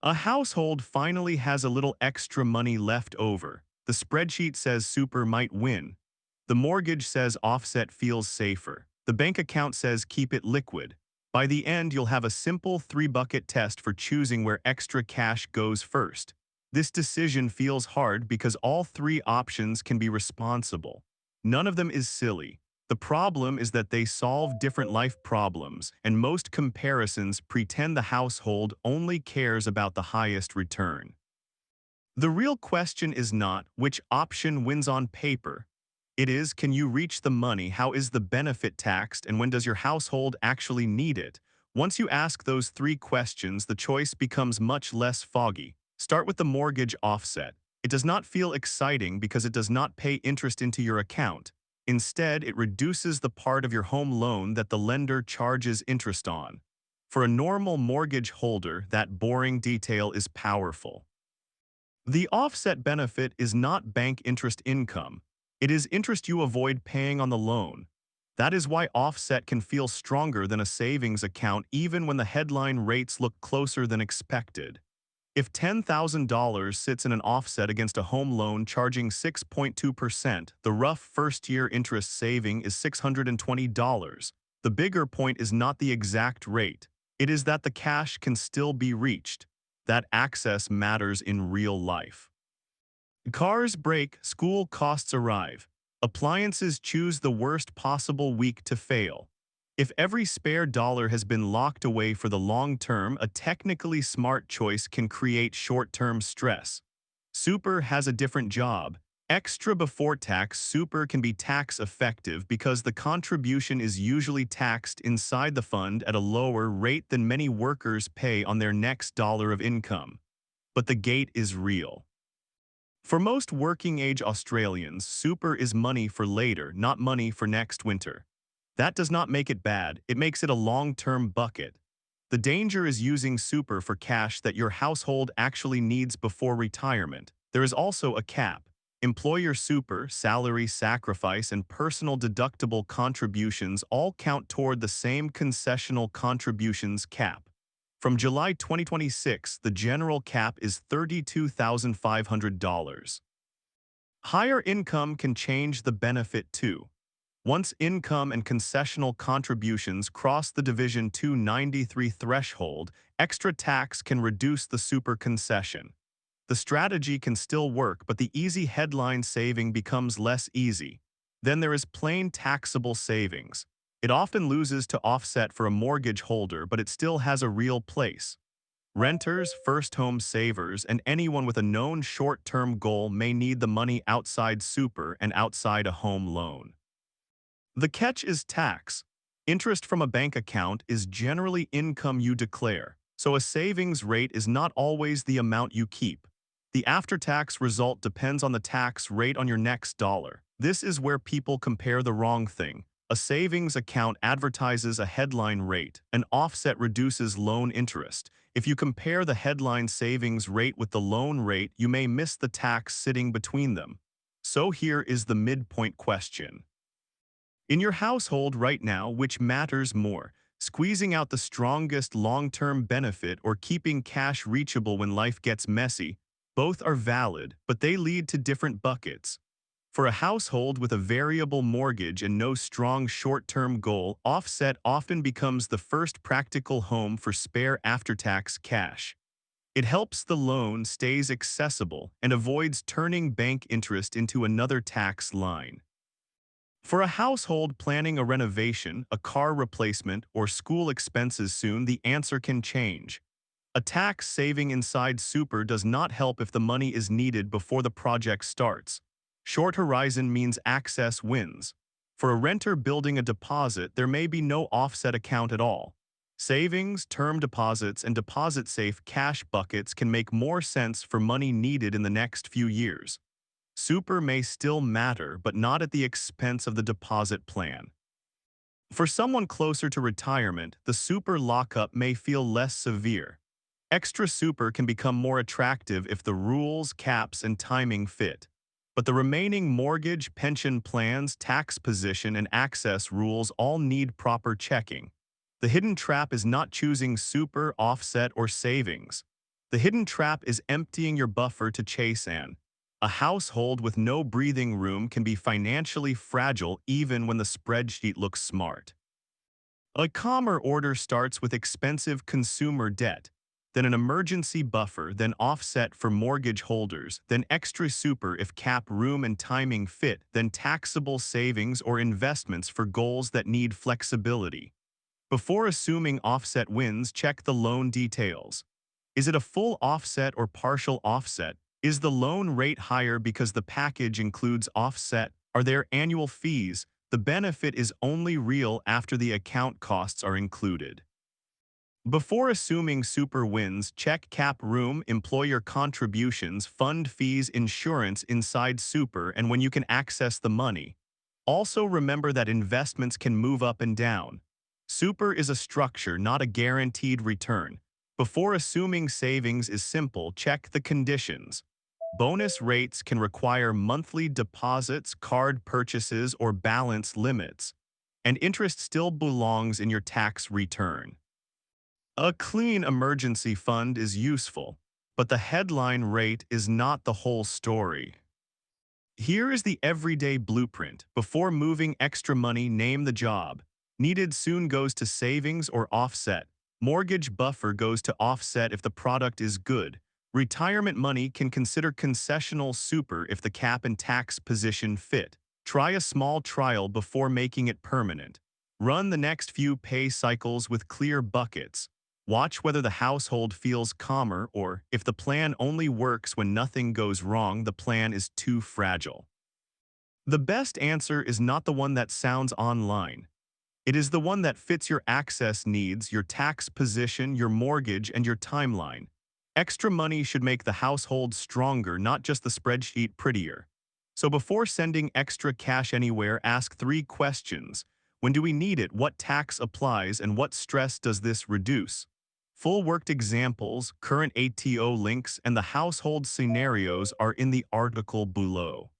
A household finally has a little extra money left over. The spreadsheet says super might win. The mortgage says offset feels safer. The bank account says keep it liquid. By the end, you'll have a simple three-bucket test for choosing where extra cash goes first. This decision feels hard because all three options can be responsible. None of them is silly. The problem is that they solve different life problems, and most comparisons pretend the household only cares about the highest return. The real question is not which option wins on paper. It is, can you reach the money, how is the benefit taxed, and when does your household actually need it? Once you ask those three questions, the choice becomes much less foggy. Start with the mortgage offset. It does not feel exciting because it does not pay interest into your account. Instead, it reduces the part of your home loan that the lender charges interest on. For a normal mortgage holder, that boring detail is powerful. The offset benefit is not bank interest income. It is interest you avoid paying on the loan. That is why offset can feel stronger than a savings account even when the headline rates look closer than expected. If $10,000 sits in an offset against a home loan charging 6.2%, the rough first-year interest saving is $620. The bigger point is not the exact rate. It is that the cash can still be reached. That access matters in real life. Cars break, school costs arrive. Appliances choose the worst possible week to fail. If every spare dollar has been locked away for the long term, a technically smart choice can create short-term stress. Super has a different job. Extra before tax, super can be tax effective because the contribution is usually taxed inside the fund at a lower rate than many workers pay on their next dollar of income. But the gate is real. For most working-age Australians, super is money for later, not money for next winter. That does not make it bad, it makes it a long-term bucket. The danger is using super for cash that your household actually needs before retirement. There is also a cap. Employer super, salary sacrifice, and personal deductible contributions all count toward the same concessional contributions cap. From July 2026, the general cap is $32,500. Higher income can change the benefit too. Once income and concessional contributions cross the Division 293 threshold, extra tax can reduce the super concession. The strategy can still work, but the easy headline saving becomes less easy. Then there is plain taxable savings. It often loses to offset for a mortgage holder, but it still has a real place. Renters, first home savers, and anyone with a known short-term goal may need the money outside super and outside a home loan. The catch is tax. Interest from a bank account is generally income you declare, so a savings rate is not always the amount you keep. The after-tax result depends on the tax rate on your next dollar. This is where people compare the wrong thing. A savings account advertises a headline rate. An offset reduces loan interest. If you compare the headline savings rate with the loan rate, you may miss the tax sitting between them. So here is the midpoint question. In your household right now, which matters more? Squeezing out the strongest long-term benefit or keeping cash reachable when life gets messy? Both are valid, but they lead to different buckets. For a household with a variable mortgage and no strong short-term goal, offset often becomes the first practical home for spare after-tax cash. It helps the loan stays accessible and avoids turning bank interest into another tax line. For a household planning a renovation, a car replacement, or school expenses soon, the answer can change. A tax saving inside super does not help if the money is needed before the project starts. Short horizon means access wins. For a renter building a deposit, there may be no offset account at all. Savings, term deposits, and deposit-safe cash buckets can make more sense for money needed in the next few years. Super may still matter, but not at the expense of the deposit plan. For someone closer to retirement, the super lockup may feel less severe. Extra super can become more attractive if the rules, caps, and timing fit. But the remaining mortgage, pension plans, tax position, and access rules all need proper checking. The hidden trap is not choosing super, offset, or savings. The hidden trap is emptying your buffer to chase an. A household with no breathing room can be financially fragile even when the spreadsheet looks smart. A calmer order starts with expensive consumer debt, then an emergency buffer, then offset for mortgage holders, then extra super if cap room and timing fit, then taxable savings or investments for goals that need flexibility. Before assuming offset wins, check the loan details. Is it a full offset or partial offset? Is the loan rate higher because the package includes offset? Are there annual fees? The benefit is only real after the account costs are included. Before assuming super wins, check cap room, employer contributions, fund fees, insurance inside super, and when you can access the money. Also remember that investments can move up and down. Super is a structure, not a guaranteed return. Before assuming savings is simple, check the conditions. Bonus rates can require monthly deposits, card purchases, or balance limits, and interest still belongs in your tax return. A clean emergency fund is useful, but the headline rate is not the whole story. Here is the everyday blueprint. Before moving extra money, name the job. Needed soon goes to savings or offset. Mortgage buffer goes to offset if the product is good. Retirement money can consider concessional super if the cap and tax position fit. Try a small trial before making it permanent. Run the next few pay cycles with clear buckets. Watch whether the household feels calmer, or if the plan only works when nothing goes wrong, the plan is too fragile. The best answer is not the one that sounds online. It is the one that fits your access needs, your tax position, your mortgage, and your timeline. Extra money should make the household stronger, not just the spreadsheet prettier. So before sending extra cash anywhere, ask 3 questions. When do we need it? What tax applies? And what stress does this reduce? Full worked examples, current ATO links, and the household scenarios are in the article below.